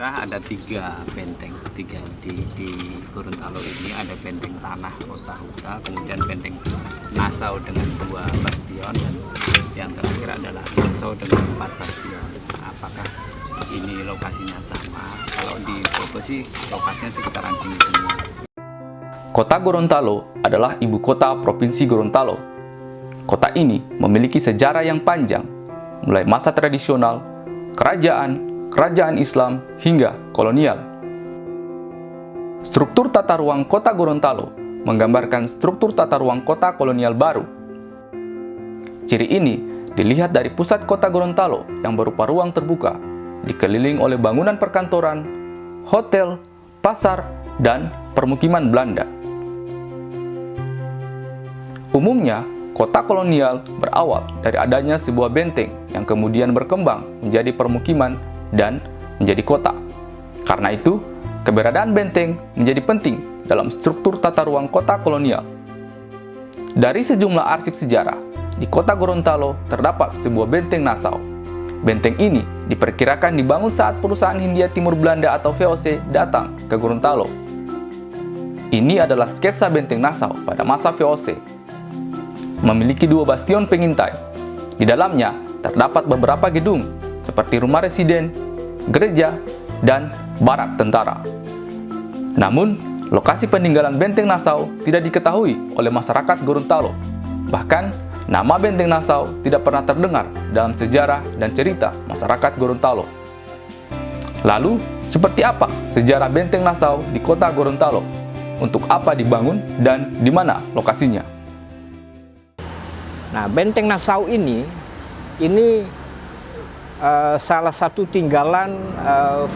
sejarah ada tiga benteng di Gorontalo ini. Ada benteng tanah kota Huta, kemudian benteng Nassau dengan 2 bastion, dan yang terakhir adalah Nassau dengan 4 bastion. Apakah ini lokasinya sama? Kalau di foto sih lokasinya sekitaran sini semua. Kota Gorontalo adalah ibu kota Provinsi Gorontalo. Kota ini memiliki sejarah yang panjang, mulai masa tradisional, kerajaan Islam, hingga kolonial. Struktur tata ruang kota Gorontalo menggambarkan struktur tata ruang kota kolonial baru. Ciri ini dilihat dari pusat kota Gorontalo yang berupa ruang terbuka, dikeliling oleh bangunan perkantoran, hotel, pasar, dan permukiman Belanda. Umumnya, kota kolonial berawal dari adanya sebuah benteng yang kemudian berkembang menjadi permukiman dan menjadi kota. Karena itu, keberadaan benteng menjadi penting dalam struktur tata ruang kota kolonial. Dari sejumlah arsip sejarah, di kota Gorontalo terdapat sebuah benteng Nassau. Benteng ini diperkirakan dibangun saat perusahaan Hindia Timur Belanda atau VOC datang ke Gorontalo. Ini adalah sketsa benteng Nassau pada masa VOC. Memiliki 2 bastion pengintai. Di dalamnya terdapat beberapa gedung seperti rumah residen, gereja, dan barak tentara. Namun, lokasi peninggalan benteng Nassau tidak diketahui oleh masyarakat Gorontalo. Bahkan, nama benteng Nassau tidak pernah terdengar dalam sejarah dan cerita masyarakat Gorontalo. Lalu, seperti apa sejarah benteng Nassau di kota Gorontalo? Untuk apa dibangun dan di mana lokasinya? Nah, benteng Nassau ini salah satu tinggalan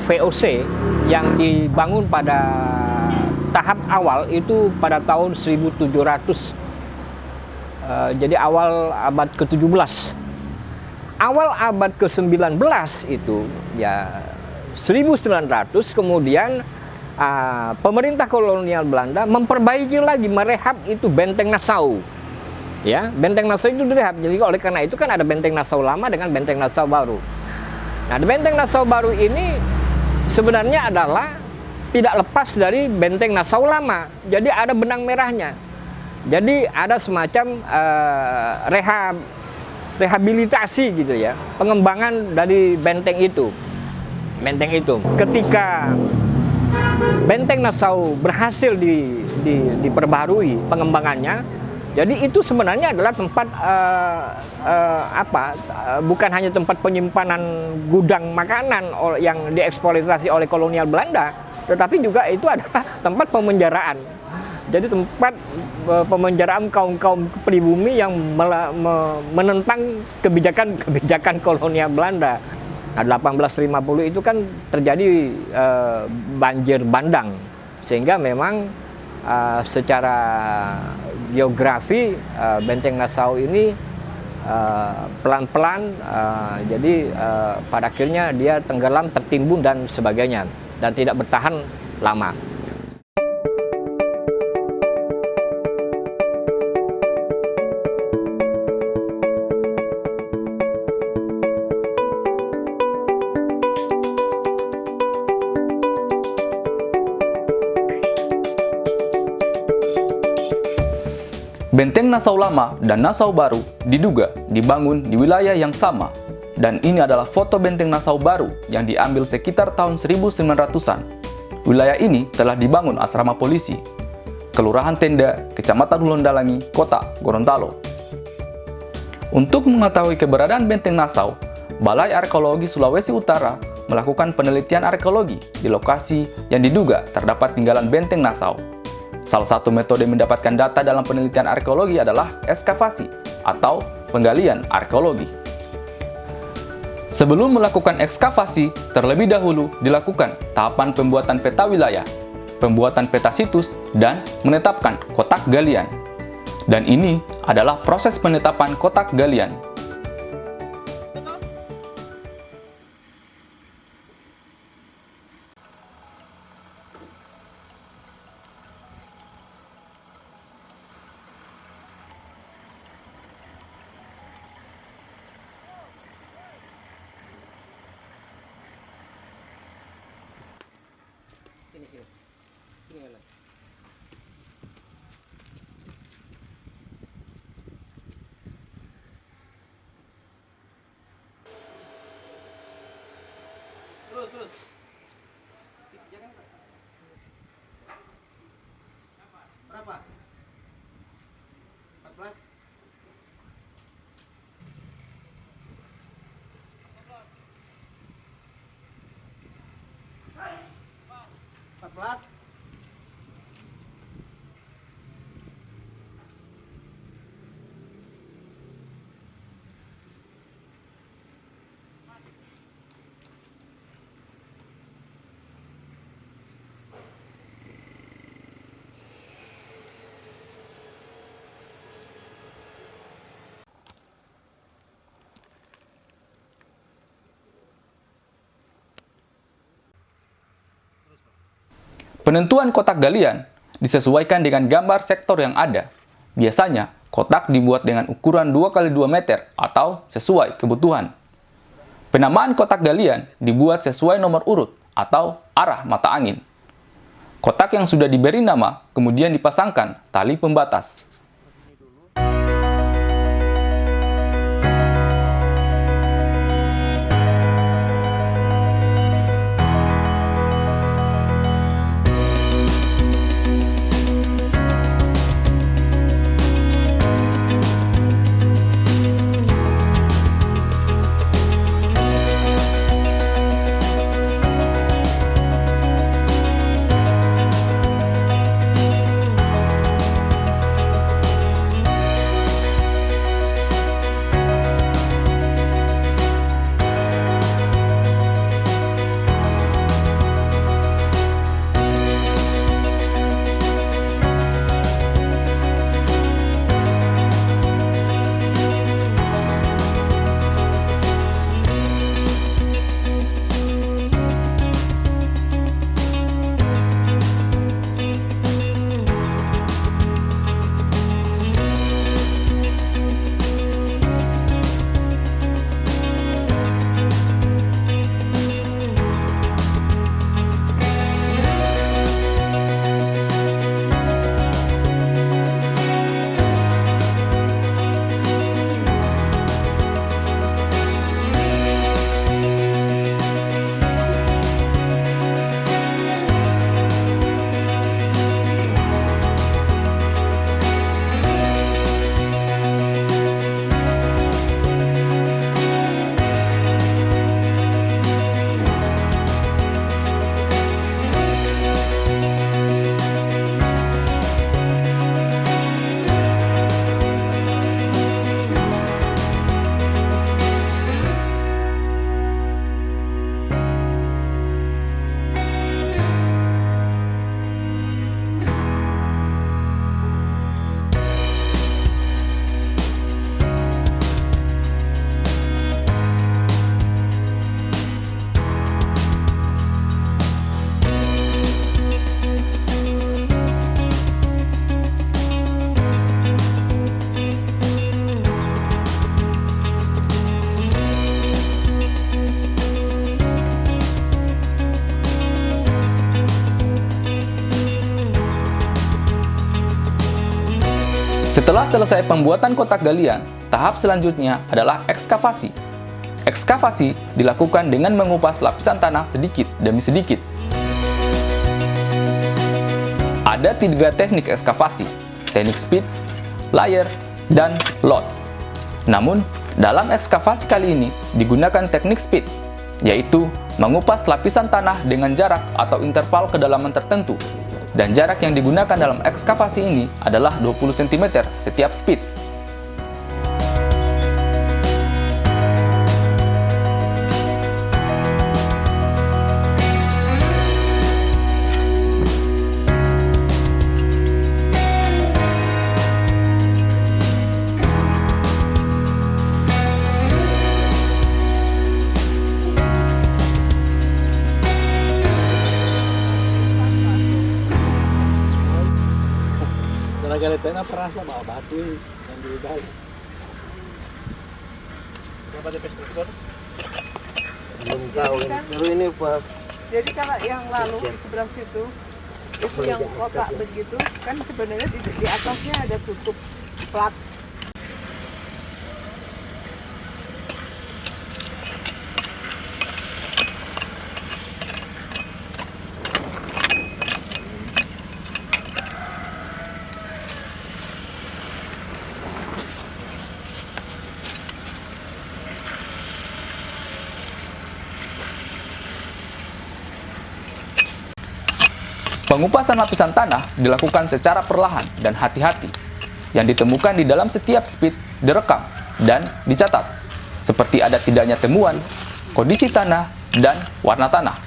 VOC yang dibangun pada tahap awal itu pada tahun 1700. Jadi awal abad ke-17. Awal abad ke-19 itu ya 1900, kemudian pemerintah kolonial Belanda memperbaiki lagi, merehab itu benteng Nassau. Ya, benteng Nassau itu direhab. Jadi oleh karena itu kan ada benteng Nassau lama dengan benteng Nassau baru. Nah, benteng Nassau baru ini sebenarnya adalah tidak lepas dari benteng Nassau lama. Jadi ada benang merahnya. Jadi ada semacam rehabilitasi gitu ya, pengembangan dari benteng itu. Benteng itu. Ketika benteng Nassau berhasil diperbarui pengembangannya, jadi itu sebenarnya adalah tempat bukan hanya tempat penyimpanan gudang makanan yang dieksploitasi oleh kolonial Belanda, tetapi juga itu adalah tempat pemenjaraan. Jadi tempat pemenjaraan kaum-kaum pribumi yang menentang kebijakan kolonial Belanda. Nah, 1850 itu kan terjadi banjir bandang, sehingga memang secara geografi benteng Nassau ini pelan-pelan jadi pada akhirnya dia tenggelam, tertimbun dan sebagainya, dan tidak bertahan lama. Benteng Nassau Lama dan Nassau Baru diduga dibangun di wilayah yang sama, dan ini adalah foto benteng Nassau Baru yang diambil sekitar tahun 1900-an. Wilayah ini telah dibangun asrama polisi, Kelurahan Tenda, Kecamatan Ulondalangi, Kota Gorontalo. Untuk mengetahui keberadaan benteng Nassau, Balai Arkeologi Sulawesi Utara melakukan penelitian arkeologi di lokasi yang diduga terdapat tinggalan benteng Nassau. Salah satu metode mendapatkan data dalam penelitian arkeologi adalah ekskavasi atau penggalian arkeologi. Sebelum melakukan ekskavasi, terlebih dahulu dilakukan tahapan pembuatan peta wilayah, pembuatan peta situs, dan menetapkan kotak galian. Dan ini adalah proses penetapan kotak galian. Sini. Sini Ellen. Terus. Jangan. Berapa? 14. 14. Penentuan kotak galian disesuaikan dengan gambar sektor yang ada. Biasanya, kotak dibuat dengan ukuran 2x2 meter atau sesuai kebutuhan. Penamaan kotak galian dibuat sesuai nomor urut atau arah mata angin. Kotak yang sudah diberi nama kemudian dipasangkan tali pembatas. Setelah selesai pembuatan kotak galian, tahap selanjutnya adalah ekskavasi. Ekskavasi dilakukan dengan mengupas lapisan tanah sedikit demi sedikit. Ada 3 teknik ekskavasi, teknik speed, layer, dan load. Namun, dalam ekskavasi kali ini digunakan teknik speed, yaitu mengupas lapisan tanah dengan jarak atau interval kedalaman tertentu. Dan jarak yang digunakan dalam ekskavasi ini adalah 20 cm setiap speed. Galitena perasa bawa batu yang diudahi. Berapa DP struktur? Belum tahu. Baru ini Pak Jadi kalau yang lalu di sebelah situ, itu yang kotak begitu, kan sebenarnya di atasnya ada tutup plat. Pengupasan lapisan tanah dilakukan secara perlahan dan hati-hati. Yang ditemukan di dalam setiap speed direkam dan dicatat, seperti ada tidaknya temuan, kondisi tanah, dan warna tanah.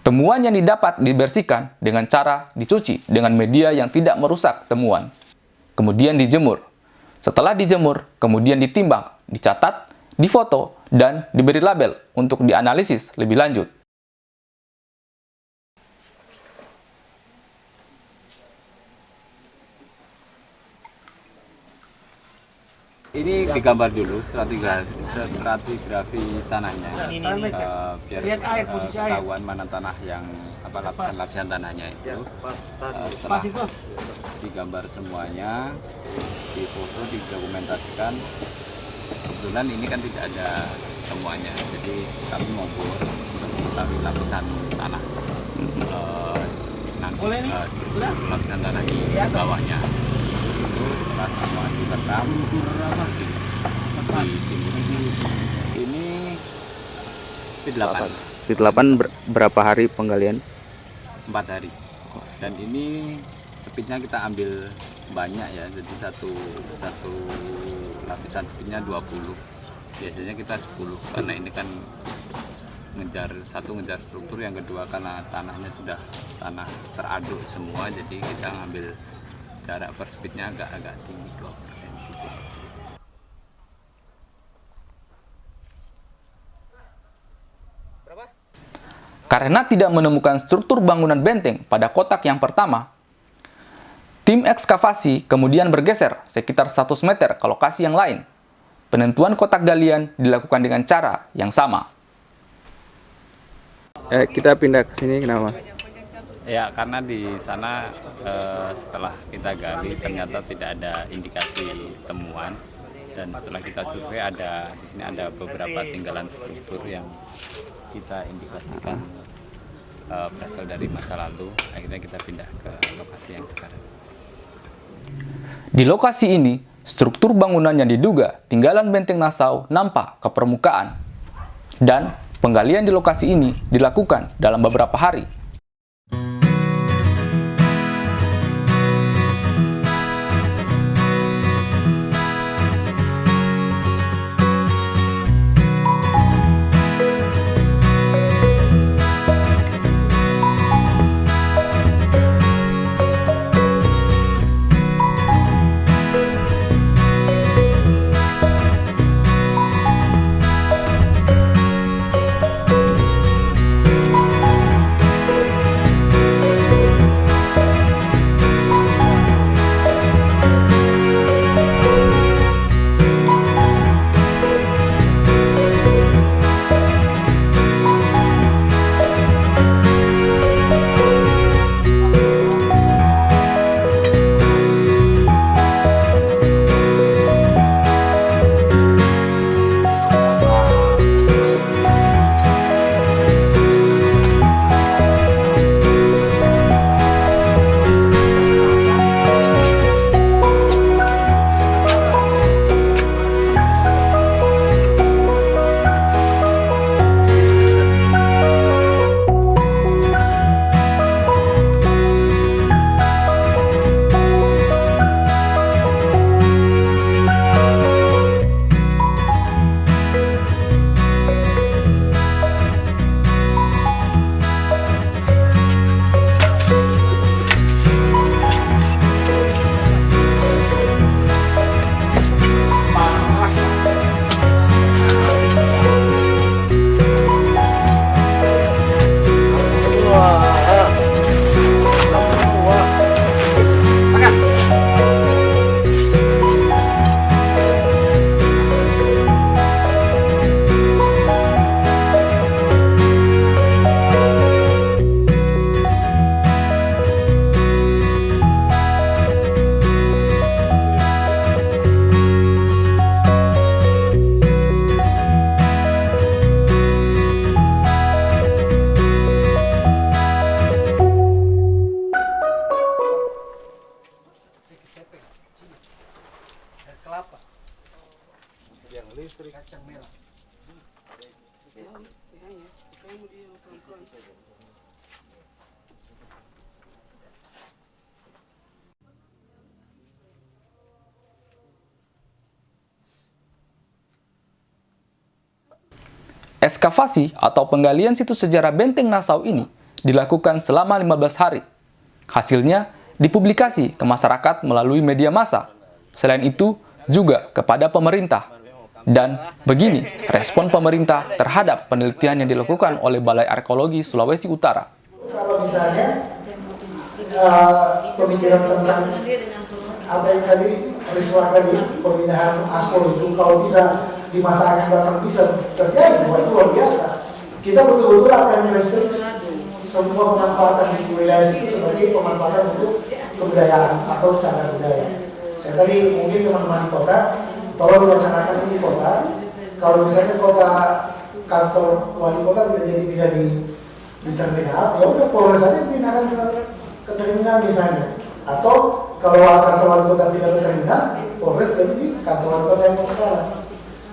Temuan yang didapat dibersihkan dengan cara dicuci dengan media yang tidak merusak temuan. Kemudian dijemur. Setelah dijemur, kemudian ditimbang, dicatat, difoto, dan diberi label untuk dianalisis lebih lanjut. Ini digambar dulu stratigrafi tanahnya, biar ketahuan mana tanah yang lapisan tanahnya itu. Setelah digambar semuanya, difoto, didokumentasikan. Kebetulan ini kan tidak ada temuannya, jadi kami mau bor mengetahui lapisan tanah, nanti struktur lapisan tanah di bawahnya. Setelah semua direkam ini speed 8. Speed 8 berapa hari penggalian? 4 hari. Dan ini speednya kita ambil banyak ya, jadi satu lapisan speednya 20. Biasanya kita 10 karena ini kan ngejar struktur, yang kedua karena tanahnya sudah tanah teraduk semua, jadi kita ngambil jarak per speednya agak tinggi, 2%. Karena tidak menemukan struktur bangunan benteng pada kotak yang pertama, tim ekskavasi kemudian bergeser sekitar 100 meter ke lokasi yang lain. Penentuan kotak galian dilakukan dengan cara yang sama. Kita pindah ke sini kenapa? Ya, karena di sana setelah kita gali ternyata tidak ada indikasi temuan, dan setelah kita survei di sini ada beberapa tinggalan struktur yang kita indikasikan berasal dari masa lalu. Akhirnya kita pindah ke lokasi yang sekarang. Di lokasi ini, struktur bangunan yang diduga tinggalan benteng Nassau nampak ke permukaan, dan penggalian di lokasi ini dilakukan dalam beberapa hari. kelapa. Yang listrik kacang merah. Ekskavasi atau penggalian situs sejarah Benteng Nassau ini dilakukan selama 15 hari. Hasilnya dipublikasi ke masyarakat melalui media massa. Selain itu, juga kepada pemerintah. Dan begini respon pemerintah terhadap penelitian yang dilakukan oleh Balai Arkeologi Sulawesi Utara. Kalau misalnya pemikiran tentang apa yang tadi peristiwa tadi pemindahan aspal itu kalau bisa di masa akan datang bisa terjadi, wah itu luar biasa. Kita betul-betul akan restriksi semua pemanfaatan di wilayah itu sebagai pemanfaatan untuk kebudayaan atau cagar budaya. Saya tadi mungkin teman-teman di kota, tolong dilaksanakan ini di kota. Kalau misalnya kota kantor wali kota tidak jadi pindah di terminal, ya udah Polres saja pindahkan ke terminal misalnya. Atau kalau kantor wali kota pindah ke terminal, Polres jadi di kantor wali kota yang sekarang.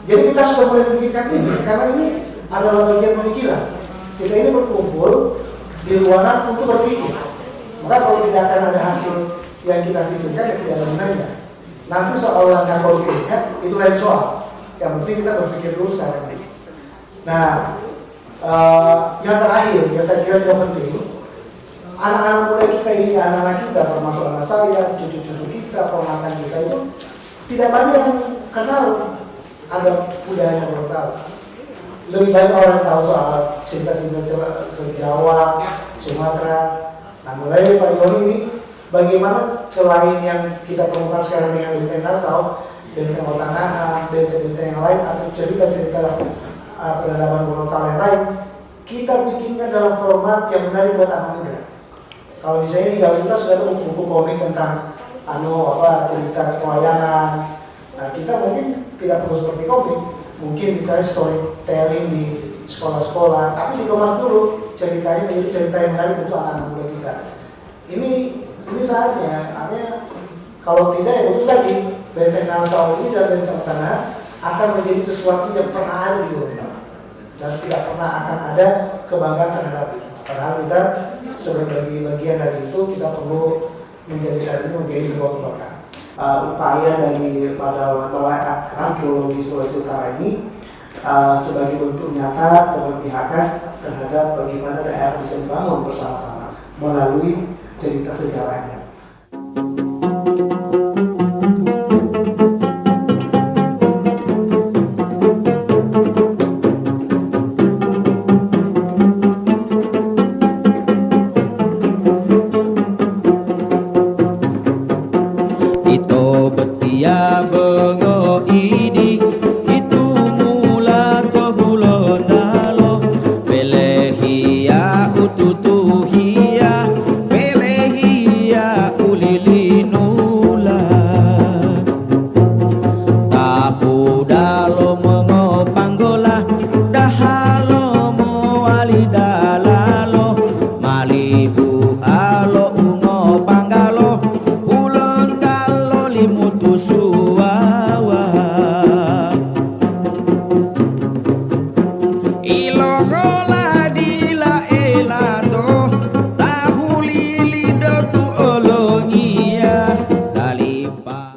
Jadi kita sudah mulai memikirkan ini karena ini adalah bagian pemikiran. Kita ini berkumpul di ruangan untuk berpikir. Maka kalau tidak akan ada hasil yang kita pikirkan, ya tidak ada gunanya. Nanti soal langkah konkretnya itu lain soal. Yang penting kita berpikir dulu sekarang ini. Nah, yang terakhir, ya saya kira juga penting. Anak-anak muda kita ini, anak-anak kita, termasuk anak saya, cucu-cucu kita, ponakan kita itu tidak banyak yang kenal ada budaya Gorontalo. Lebih banyak orang tahu soal cinta-cinta Jawa, Sumatera. Nah, mulai Pak Yoni ini bagaimana selain yang kita temukan sekarang dengan Benteng Nassau, Benteng Otanahan, benteng-benteng yang lain atau cerita-cerita peradaban Gorontalo yang lain, kita bikinkan dalam format yang menarik buat anak muda. Kalau misalnya di Gawi kita sudah ada buku-buku komik tentang cerita pewayangan. Nah, kita mungkin tidak perlu seperti komik, mungkin misalnya storytelling di sekolah-sekolah, tapi dikemas dulu ceritanya menjadi cerita yang menarik untuk anak-anak muda kita. Ini saatnya, artinya kalau tidak ya betul lagi Benteng Nassau ini dan Benteng Otanahan akan menjadi sesuatu yang pernah ada di Gorontalo dan tidak pernah akan ada kebanggaan terhadap itu. Padahal kita sebagai bagian dari itu kita perlu menjadikan ini menjadi sebuah kebanggaan. Upaya dari Balai Arkeologi Sulawesi Utara ini sebagai bentuk nyata keberpihakan terhadap bagaimana daerah bisa dibangun bersama-sama melalui cerita sejarahnya. Ito betia bengo